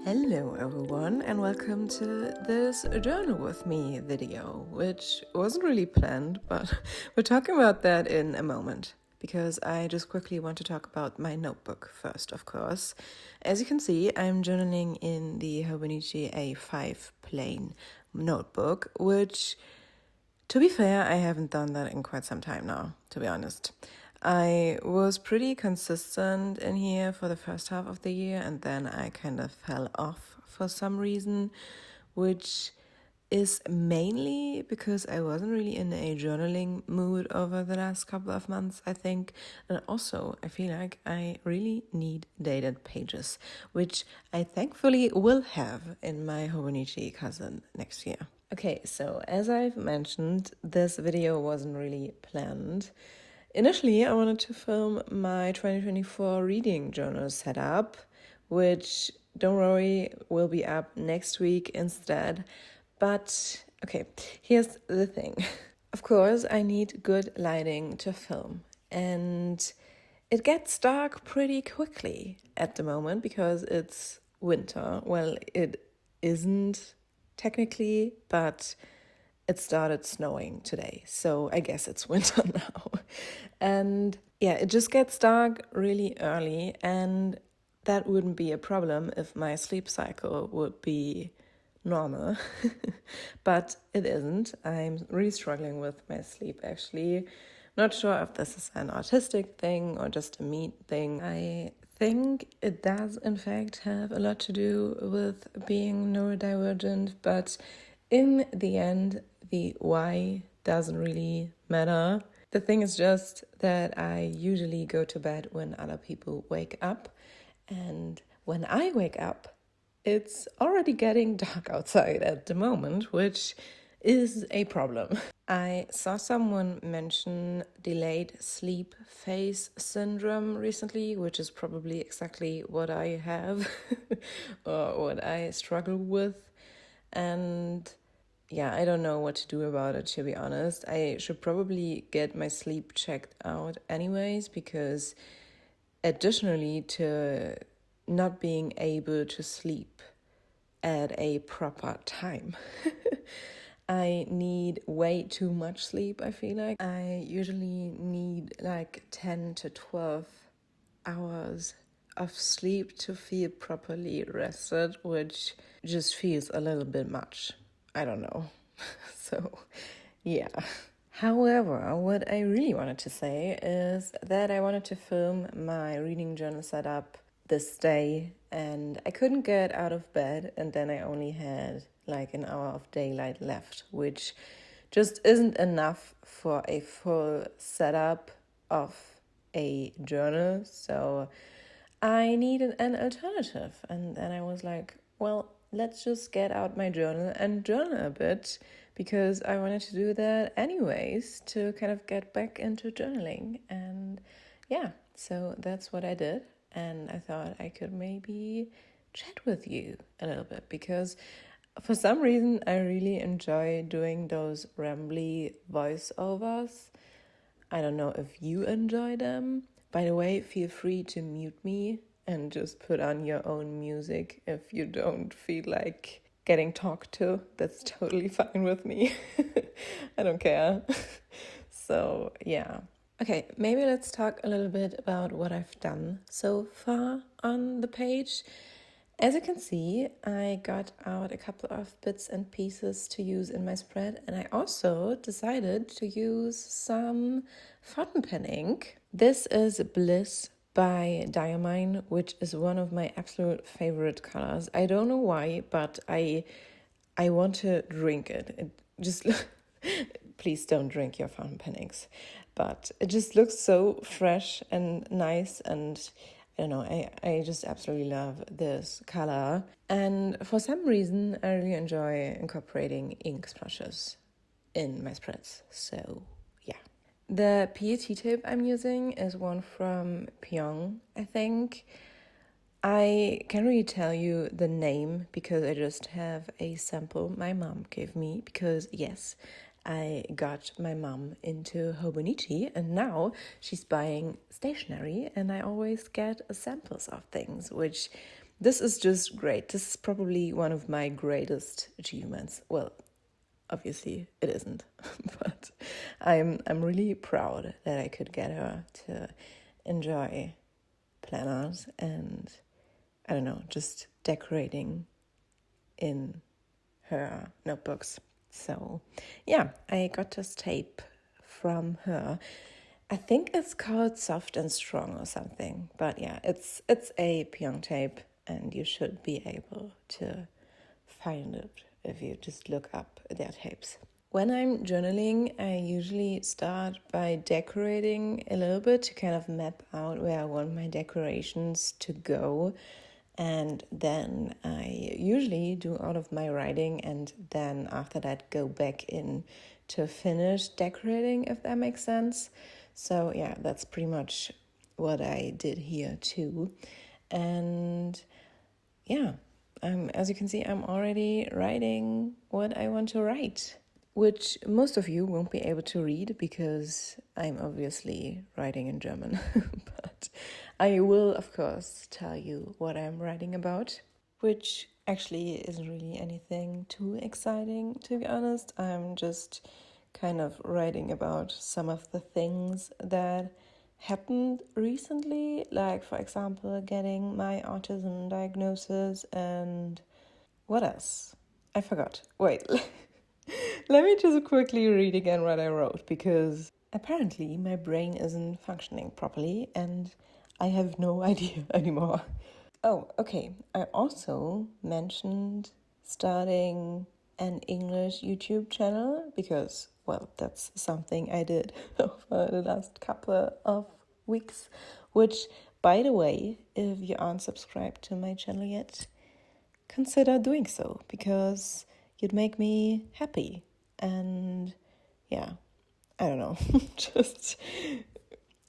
Hello everyone and welcome to this Journal With Me video, which wasn't really planned, but we're talking about that in a moment, because I just quickly want to talk about my notebook first, of course. As you can see, I'm journaling in the Hobonichi A5 plain notebook, which, to be fair, I haven't done that in quite some time now, to be honest. I was pretty consistent in here for the first half of the year, and then I kind of fell off for some reason, which is mainly because I wasn't really in a journaling mood over the last couple of months, I think. And also, I feel like I really need dated pages, which I thankfully will have in my hobonichi cousin next year. Okay, so as I've mentioned, this video wasn't really planned. Initially, I wanted to film my 2024 reading journal setup, which, don't worry, will be up next week instead. But, okay, here's the thing. Of course, I need good lighting to film, and it gets dark pretty quickly at the moment because it's winter. Well, it isn't technically, but it started snowing today, so I guess it's winter now. And yeah, it just gets dark really early, and that wouldn't be a problem if my sleep cycle would be normal. But it isn't. I'm really struggling with my sleep, actually. Not sure if this is an autistic thing or just a me thing. I think it does, in fact, have a lot to do with being neurodivergent, but in the end, the why doesn't really matter. The thing is just that I usually go to bed when other people wake up, and when I wake up, it's already getting dark outside at the moment, which is a problem. I saw someone mention delayed sleep phase syndrome recently, which is probably exactly what I have or what I struggle with. And yeah, I don't know what to do about it, to be honest. I should probably get my sleep checked out anyways, because additionally to not being able to sleep at a proper time, I need way too much sleep, I feel like. I usually need like 10 to 12 hours of sleep to feel properly rested, which just feels a little bit much. I don't know. So, yeah. However, what I really wanted to say is that I wanted to film my reading journal setup this day, and I couldn't get out of bed, and then I only had like an hour of daylight left, which just isn't enough for a full setup of a journal. So I needed an alternative, and then I was like, well, let's just get out my journal and journal a bit, because I wanted to do that anyways to kind of get back into journaling. And yeah, so that's what I did, and I thought I could maybe chat with you a little bit, because for some reason I really enjoy doing those rambly voiceovers. I don't know if you enjoy them. By the way, feel free to mute me and just put on your own music if you don't feel like getting talked to. That's totally fine with me. I don't care. So, yeah. Okay, maybe let's talk a little bit about what I've done so far on the page. As you can see, I got out a couple of bits and pieces to use in my spread, and I also decided to use some fountain pen ink. This is Bliss by Diamine, which is one of my absolute favorite colors. I don't know why, but I want to drink it. It just please don't drink your fountain pen inks, but it just looks so fresh and nice, and I don't know, I just absolutely love this color. And for some reason, I really enjoy incorporating ink splashes in my spreads. So, yeah. The PET tape I'm using is one from Pyong, I think. I can't really tell you the name because I just have a sample my mom gave me, because yes, I got my mom into hobonichi, and now she's buying stationery, and I always get samples of things, which this is just great. This is probably one of my greatest achievements. Well, obviously it isn't, but I'm really proud that I could get her to enjoy planners and, I don't know, just decorating in her notebooks. So yeah, I got this tape from her. I think it's called Soft and Strong or something, but yeah, it's a Pyong tape, and you should be able to find it if you just look up their tapes. When I'm journaling, I usually start by decorating a little bit to kind of map out where I want my decorations to go. And then I usually do all of my writing, and then after that go back in to finish decorating, if that makes sense. So yeah, that's pretty much what I did here too. And yeah, as you can see, I'm already writing what I want to write, which most of you won't be able to read because I'm obviously writing in German. But I will, of course, tell you what I'm writing about, which actually isn't really anything too exciting, to be honest. I'm just kind of writing about some of the things that happened recently, like, for example, getting my autism diagnosis, and what else? I forgot. Wait, let me just quickly read again what I wrote, because apparently my brain isn't functioning properly and I have no idea anymore. Oh, okay. I also mentioned starting an English YouTube channel because, well, that's something I did over the last couple of weeks, which, by the way, if you aren't subscribed to my channel yet, consider doing so, because you'd make me happy. And yeah, I don't know, just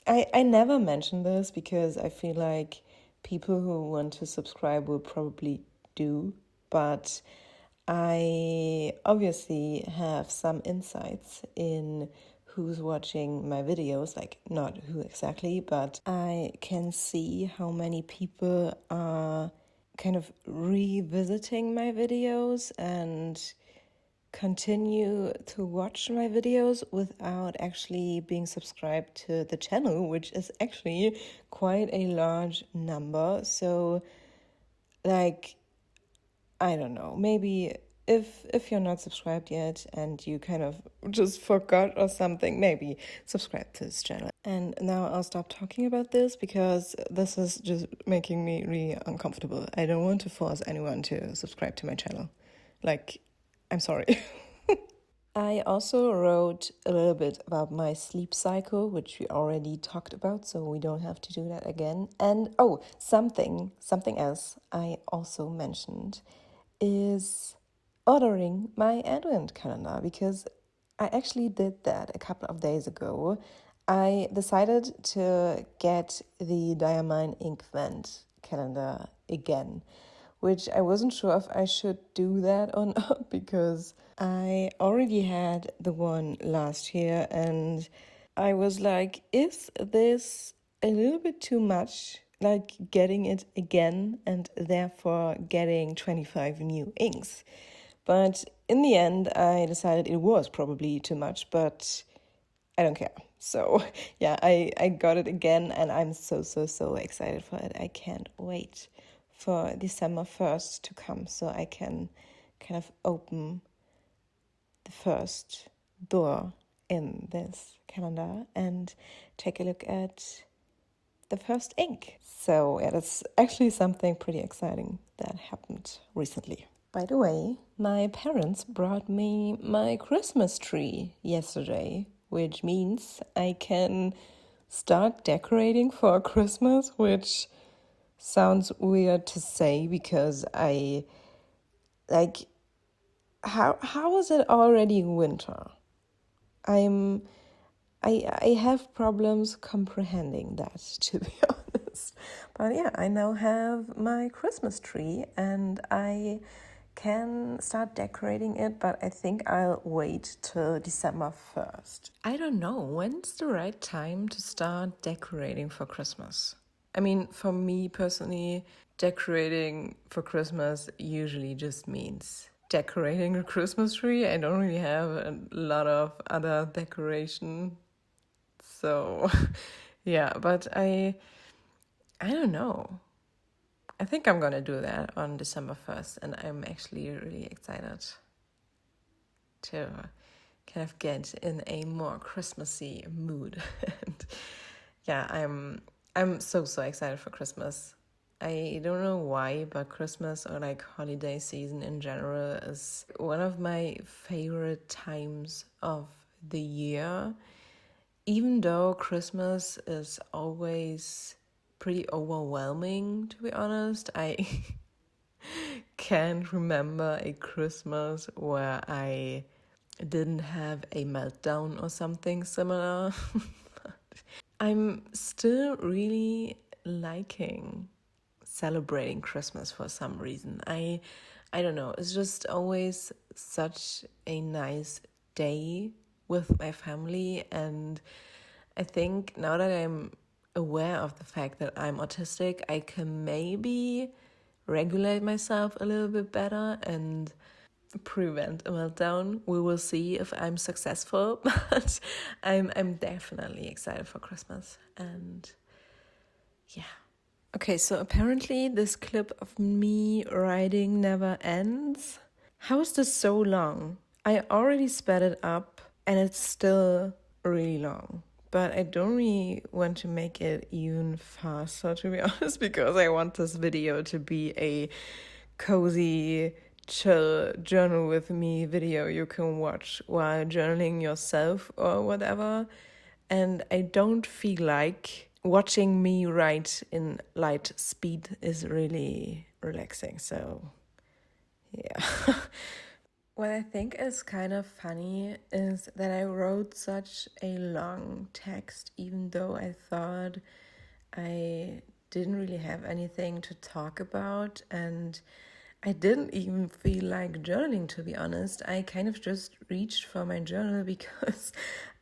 I never mention this because I feel like people who want to subscribe will probably do, but I obviously have some insights in who's watching my videos, like not who exactly, but I can see how many people are kind of revisiting my videos and continue to watch my videos without actually being subscribed to the channel, which is actually quite a large number. So, like, I don't know, maybe if you're not subscribed yet and you kind of just forgot or something, maybe subscribe to this channel. And now I'll stop talking about this because this is just making me really uncomfortable. I don't want to force anyone to subscribe to my channel. Like, I'm sorry. I also wrote a little bit about my sleep cycle, which we already talked about, so we don't have to do that again. And something else I also mentioned is ordering my advent calendar, because I actually did that a couple of days ago. I decided to get the Diamine Ink Vent calendar again, which I wasn't sure if I should do that or not, because I already had the one last year and I was like, is this a little bit too much? Like getting it again and therefore getting 25 new inks. But in the end, I decided it was probably too much, but I don't care. So yeah, I got it again and I'm so excited for it. I can't wait for December 1st to come so I can kind of open the first door in this calendar and take a look at the first ink. So yeah, that's actually something pretty exciting that happened recently. By the way, my parents brought me my Christmas tree yesterday, which means I can start decorating for Christmas, which sounds weird to say because I like how is it already winter? I have problems comprehending that, to be honest. But yeah, I now have my Christmas tree and I can start decorating it, but I think I'll wait till December 1st. I don't know, when's the right time to start decorating for Christmas? I mean, for me personally, decorating for Christmas usually just means decorating a Christmas tree. I don't really have a lot of other decoration. So, yeah, but I don't know. I think I'm gonna do that on December 1st, and I'm actually really excited to kind of get in a more Christmassy mood. And yeah, I'm so excited for Christmas. I don't know why, but Christmas or like holiday season in general is one of my favorite times of the year. Even though Christmas is always pretty overwhelming, to be honest, I can't remember a Christmas where I didn't have a meltdown or something similar. I'm still really liking celebrating Christmas for some reason. I don't know, it's just always such a nice day with my family, and I think now that I'm aware of the fact that I'm autistic, I can maybe regulate myself a little bit better and prevent a meltdown. We will see if I'm successful, but I'm definitely excited for Christmas. And yeah. Okay, so apparently this clip of me writing never ends. How is this so long? I already sped it up and it's still really long. But I don't really want to make it even faster, to be honest, because I want this video to be a cozy, chill journal with me video you can watch while journaling yourself or whatever. And I don't feel like watching me write in light speed is really relaxing. So, yeah. What I think is kind of funny is that I wrote such a long text, even though I thought I didn't really have anything to talk about, and I didn't even feel like journaling, to be honest. I kind of just reached for my journal because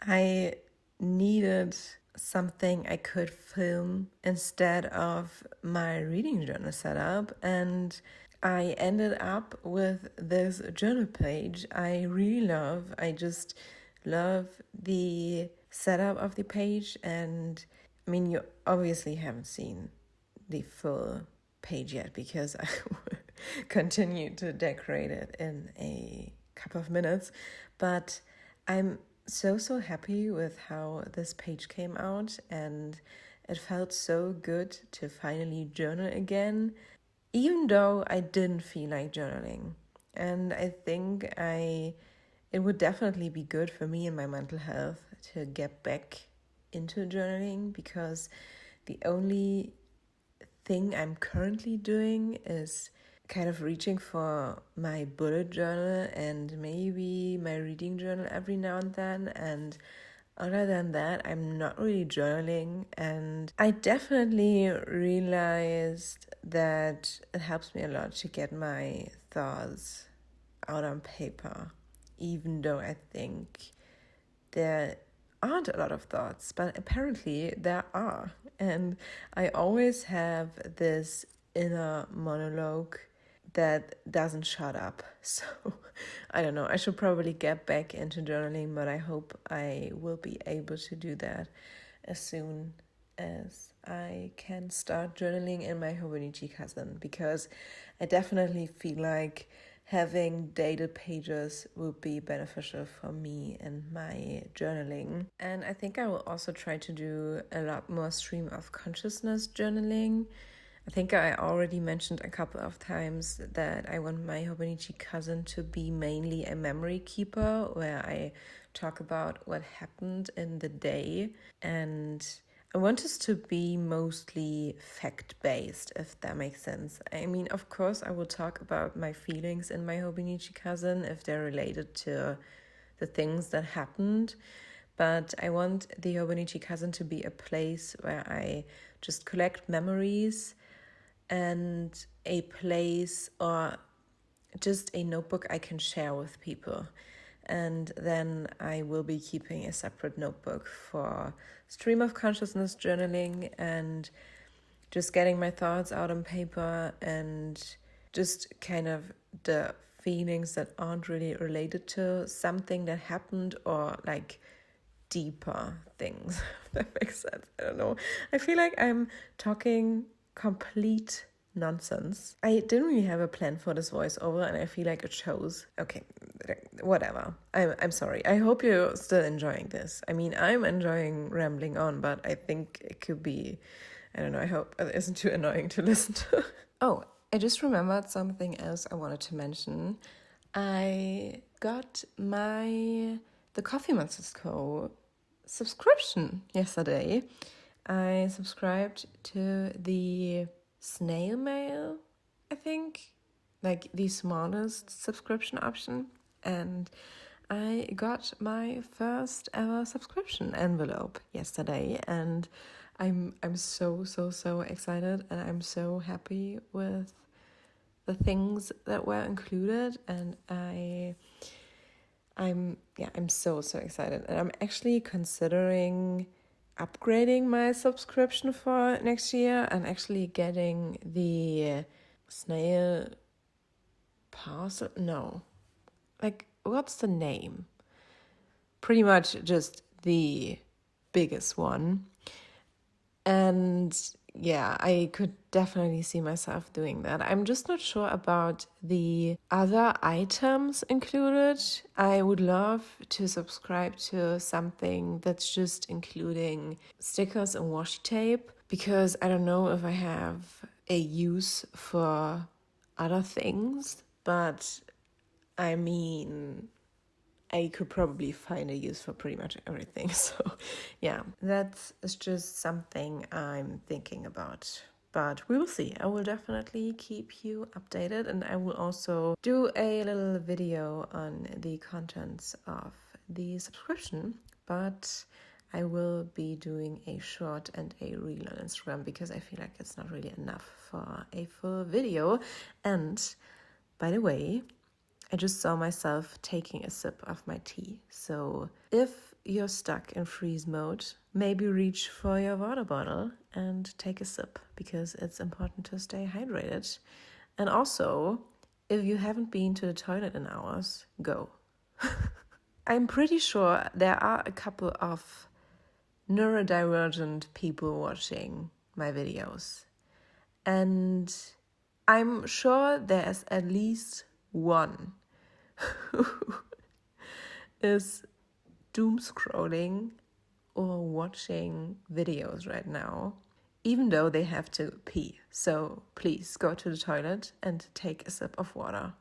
I needed something I could film instead of my reading journal setup, and I ended up with this journal page I really love. I just love the setup of the page, and I mean, you obviously haven't seen the full page yet because I will continue to decorate it in a couple of minutes, but I'm so happy with how this page came out, and it felt so good to finally journal again, even though I didn't feel like journaling. And I think it would definitely be good for me and my mental health to get back into journaling, because the only thing I'm currently doing is kind of reaching for my bullet journal and maybe my reading journal every now and then. And other than that, I'm not really journaling. And I definitely realized that it helps me a lot to get my thoughts out on paper, even though I think there aren't a lot of thoughts, but apparently there are. And I always have this inner monologue that doesn't shut up. So I don't know, I should probably get back into journaling, but I hope I will be able to do that as soon as I can start journaling in my hobonichi cousin, because I definitely feel like having dated pages would be beneficial for me and my journaling. And I think I will also try to do a lot more stream of consciousness journaling. I think I already mentioned a couple of times that I want my hobonichi cousin to be mainly a memory keeper, where I talk about what happened in the day, and I want us to be mostly fact-based, if that makes sense. I mean, of course, I will talk about my feelings in my hobonichi cousin if they're related to the things that happened, but I want the hobonichi cousin to be a place where I just collect memories, and a place or just a notebook I can share with people. And then I will be keeping a separate notebook for stream of consciousness journaling, and just getting my thoughts out on paper and just kind of the feelings that aren't really related to something that happened or like deeper things. If that makes sense. I don't know. I feel like I'm talking complete nonsense. I didn't really have a plan for this voiceover and I feel like it shows. Okay, whatever. I'm sorry. I hope you're still enjoying this. I mean, I'm enjoying rambling on, but I think it could be, I don't know, I hope it isn't too annoying to listen to. Oh, I just remembered something else I wanted to mention. I got the Coffee Monsters Co. subscription yesterday. I subscribed to the snail mail, I think, like the smallest subscription option, and I got my first ever subscription envelope yesterday, and I'm so excited, and I'm so happy with the things that were included, and I'm so excited, and I'm actually considering upgrading my subscription for next year and actually getting the snail parcel. No, like, what's the name? Pretty much just the biggest one. And yeah, I could definitely see myself doing that. I'm just not sure about the other items included. I would love to subscribe to something that's just including stickers and washi tape, because I don't know if I have a use for other things, but I mean, I could probably find a use for pretty much everything. So yeah, that's just something I'm thinking about. But we will see. I will definitely keep you updated, and I will also do a little video on the contents of the subscription. But I will be doing a short and a reel on Instagram because I feel like it's not really enough for a full video. And by the way, I just saw myself taking a sip of my tea. So if you're stuck in freeze mode, maybe reach for your water bottle and take a sip, because it's important to stay hydrated. And also, if you haven't been to the toilet in hours, go. I'm pretty sure there are a couple of neurodivergent people watching my videos. And I'm sure there's at least one who is doom scrolling or watching videos right now, even though they have to pee. So please go to the toilet and take a sip of water.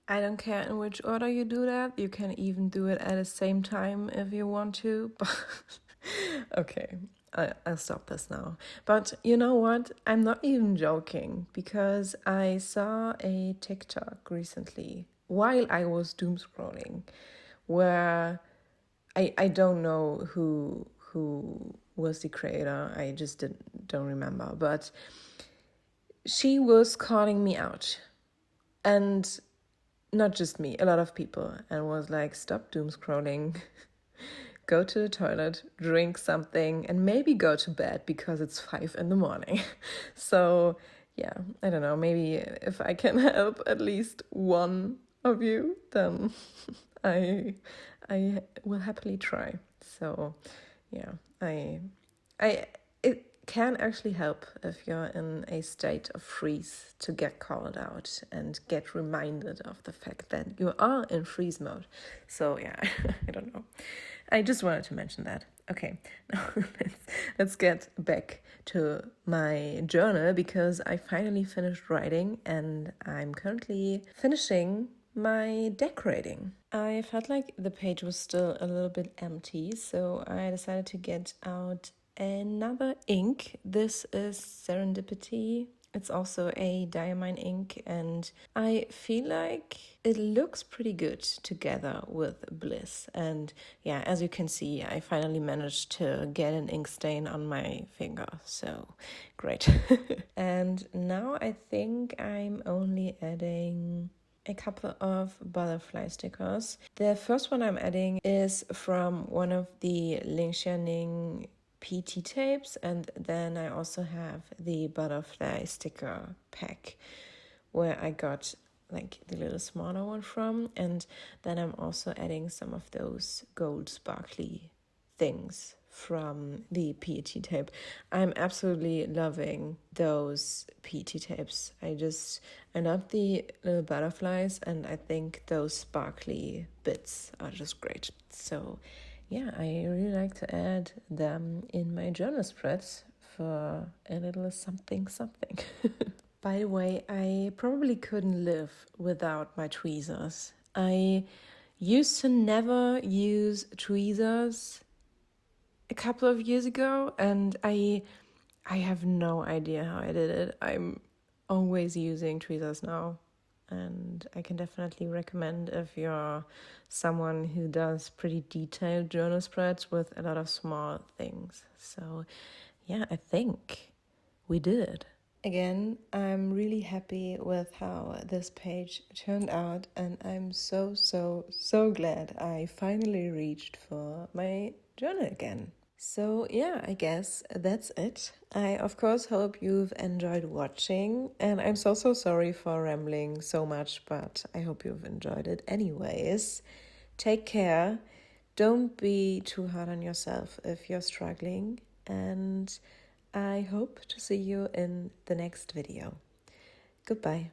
I don't care in which order you do that. You can even do it at the same time if you want to. Okay, I'll stop this now. But you know what? I'm not even joking, because I saw a TikTok recently while I was doom scrolling, where I don't know who was the creator. I just don't remember, but she was calling me out, and not just me, a lot of people, and was like, stop doom scrolling, go to the toilet, drink something, and maybe go to bed because it's 5 a.m. So yeah, I don't know, maybe if I can help at least one of you, then I will happily try. So yeah, it can actually help if you're in a state of freeze to get called out and get reminded of the fact that you are in freeze mode. So yeah, I don't know. I just wanted to mention that. Okay, now let's get back to my journal, because I finally finished writing and I'm currently finishing my decorating. I felt like the page was still a little bit empty, so I decided to get out another ink. This is Serendipity. It's also a diamine ink, and I feel like it looks pretty good together with Bliss. And yeah, as you can see, I finally managed to get an ink stain on my finger, so great. And now I think I'm only adding a couple of butterfly stickers. The first one I'm adding is from one of the Ling Xianing PT tapes, and then I also have the butterfly sticker pack where I got like the little smaller one from, and then I'm also adding some of those gold sparkly things from the PET tape. I'm absolutely loving those PET tapes. I love the little butterflies, and I think those sparkly bits are just great. So yeah, I really like to add them in my journal spreads for a little something something. By the way, I probably couldn't live without my tweezers. I used to never use tweezers a couple of years ago, and I have no idea how I did it. I'm always using tweezers now, and I can definitely recommend if you're someone who does pretty detailed journal spreads with a lot of small things. So yeah, I think we did it. Again, I'm really happy with how this page turned out, and I'm so glad I finally reached for my journal again. So yeah, I guess that's it. I of course hope you've enjoyed watching, and I'm so sorry for rambling so much, but I hope you've enjoyed it anyways. Take care. Don't be too hard on yourself if you're struggling, and I hope to see you in the next video. Goodbye.